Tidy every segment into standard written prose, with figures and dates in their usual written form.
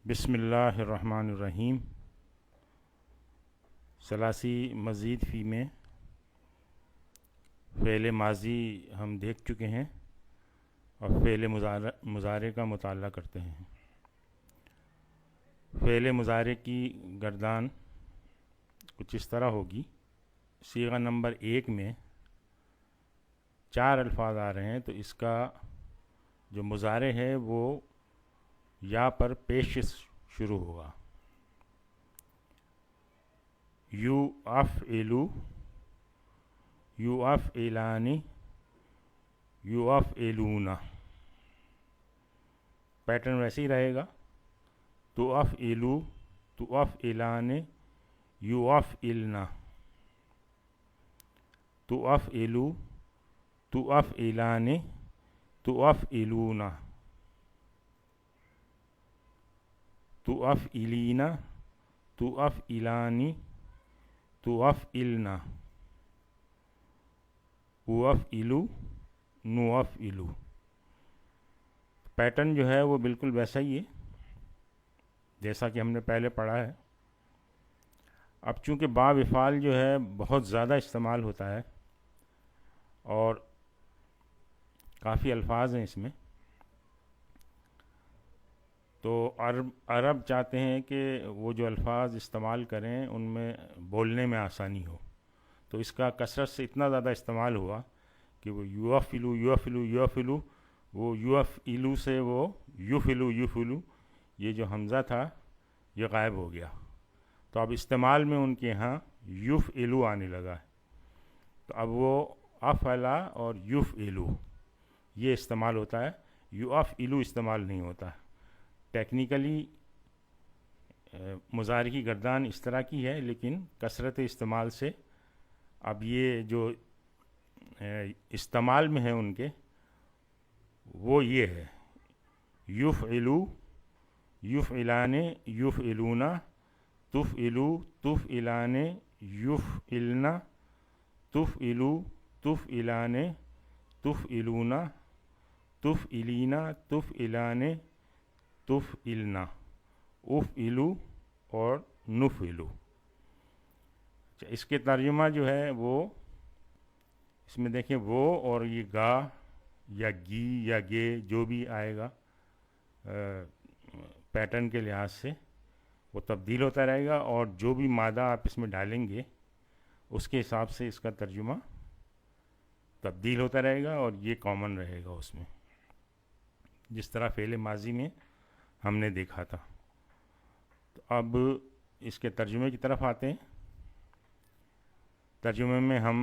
بسم اللہ الرحمن الرحیم۔ ثلاثی مزید فی میں فعل ماضی ہم دیکھ چکے ہیں اور فعل مضارع کا مطالعہ کرتے ہیں۔ فعل مضارع کی گردان کچھ اس طرح ہوگی۔ صیغہ نمبر 1 میں 4 الفاظ آ رہے ہیں، تو اس کا جو مضارع ہے وہ یا پر پیش شروع ہوگا۔ یو افعلو، یو افعلانی، یو افعلون۔ پیٹرن ویسے ہی رہے گا۔ تو افعلو، تو افعلان، یو افعلنا، تو افعلو، تو افعلان، تو افعلون، تو افعلینا، تو افعلانی، تو افعلنا، او افعلو، نو افعلو۔ پیٹرن جو ہے وہ بالکل ویسا ہی ہے جیسا کہ ہم نے پہلے پڑھا ہے۔ اب چونکہ باب افعال جو ہے بہت زیادہ استعمال ہوتا ہے اور کافی الفاظ ہیں اس میں، تو عرب چاہتے ہیں کہ وہ جو الفاظ استعمال کریں ان میں بولنے میں آسانی ہو، تو اس کا کثرت سے اتنا زیادہ استعمال ہوا کہ وہ یوفلو یوفلو یوفلو، وہ یوفلو سے وہ یوفلو یوفلو، یہ جو حمزہ تھا یہ غائب ہو گیا، تو اب استعمال میں ان کے ہاں یوفعلو آنے لگا ہے۔ تو اب وہ افعلا اور یوفعلو یہ استعمال ہوتا ہے، یوفعلو استعمال نہیں ہوتا۔ ٹیکنیکلی مضارع کی گردان اس طرح کی ہے، لیکن کثرت استعمال سے اب یہ جو استعمال میں ہے ان کے وہ یہ ہے یفعلو، یفعلان، یفعلون، تفعلو، تفعلان، یفعلنا، تفعلو، تفعلان، تفعلون، تفعلینا، تفعلان، تفعلنا، افعلو اور نفعلو۔ اس کے ترجمہ جو ہے وہ اس میں دیکھیں، وہ اور یہ گا یا گی یا گے جو بھی آئے گا پیٹرن کے لحاظ سے وہ تبدیل ہوتا رہے گا، اور جو بھی مادہ آپ اس میں ڈالیں گے اس کے حساب سے اس کا ترجمہ تبدیل ہوتا رہے گا، اور یہ کامن رہے گا اس میں، جس طرح فعل ماضی میں ہم نے دیکھا تھا۔ تو اب اس کے ترجمے کی طرف آتے ہیں۔ ترجمے میں ہم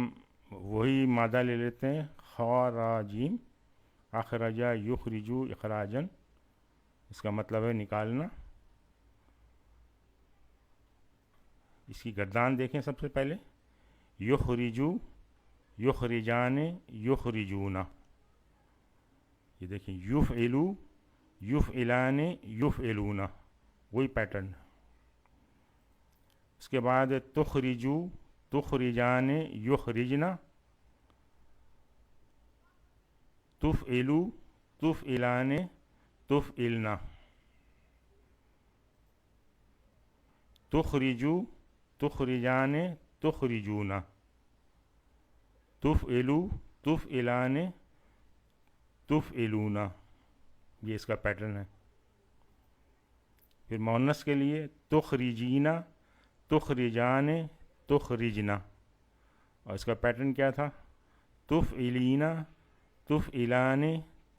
وہی مادہ لے لیتے ہیں، خراجین، اخرجا یخرجو اخراجن، اس کا مطلب ہے نکالنا۔ اس کی گردان دیکھیں سب سے پہلے، یخرجو، یخرجان، یخرجون۔ یہ دیکھیں یفعلو، یفعلان، یفعلون، وہی پیٹرن۔ اس کے بعد تخرجو، تخرجان، یخرجنا، تفعلو، تفعلان، تفعلنا، تخرجو، تخرجان، تخرجون، تفعلو، تفعلان، تفعلون، یہ اس کا پیٹرن ہے۔ پھر مؤنث کے لیے تخرجینا، تخرجان، تخرجنا، اور اس کا پیٹرن کیا تھا؟ تفعلینا، تفعلان،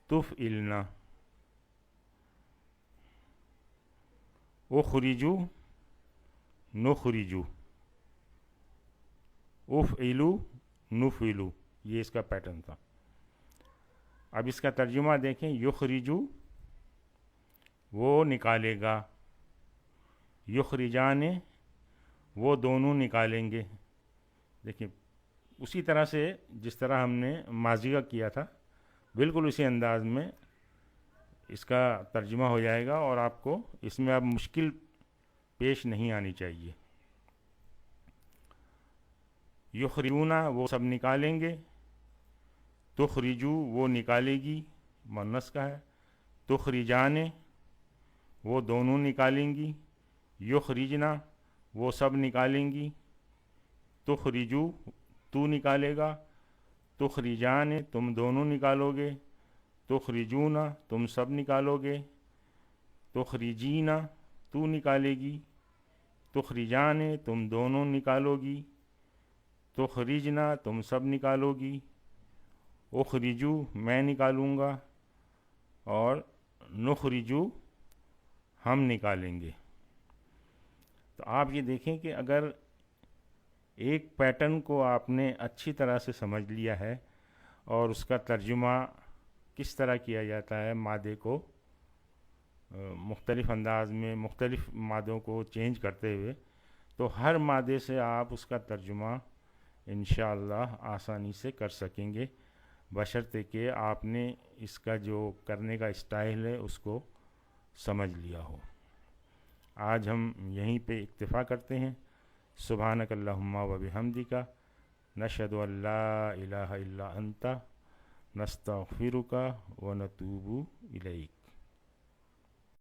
تفعلنا، اخرجو، نخرجو، افعلو، نفعلو، یہ اس کا پیٹرن تھا۔ اب اس کا ترجمہ دیکھیں، یخرجو وہ نکالے گا، یخرجان وہ دونوں نکالیں گے۔ دیکھیں اسی طرح سے جس طرح ہم نے ماضی کا کیا تھا، بالکل اسی انداز میں اس کا ترجمہ ہو جائے گا، اور آپ کو اس میں اب مشکل پیش نہیں آنی چاہیے۔ یخرجون وہ سب نکالیں گے، تخرجو وہ نکالے گی، مؤنث کا ہے، تخرجان وہ دونوں نکالیں گی، یخرجنا وہ سب نکالیں گی، تخرجو تو نکالے گا، تخرجان تم دونوں نکالو گے، تخرجون تم سب نکالو گے، تخرجین تو نکالے گی، تخرجان تم دونوں نکالو گی، تخرجنا تم سب نکالو گی، اخرجو میں نکالوں گا، اور نخرجو ہم نکالیں گے۔ تو آپ یہ دیکھیں کہ اگر ایک پیٹرن کو آپ نے اچھی طرح سے سمجھ لیا ہے اور اس کا ترجمہ کس طرح کیا جاتا ہے مادے کو مختلف انداز میں مختلف مادوں کو چینج کرتے ہوئے، تو ہر مادے سے آپ اس کا ترجمہ انشاءاللہ آسانی سے کر سکیں گے، بشرطے کہ آپ نے اس کا جو کرنے کا اسٹائل ہے اس کو سمجھ لیا ہو۔ آج ہم یہیں پہ اکتفا کرتے ہیں۔ سبحانک اللہم و بحمدک، نشہد ان لا الہ الا انت، نستغفرک و نتوب الیک۔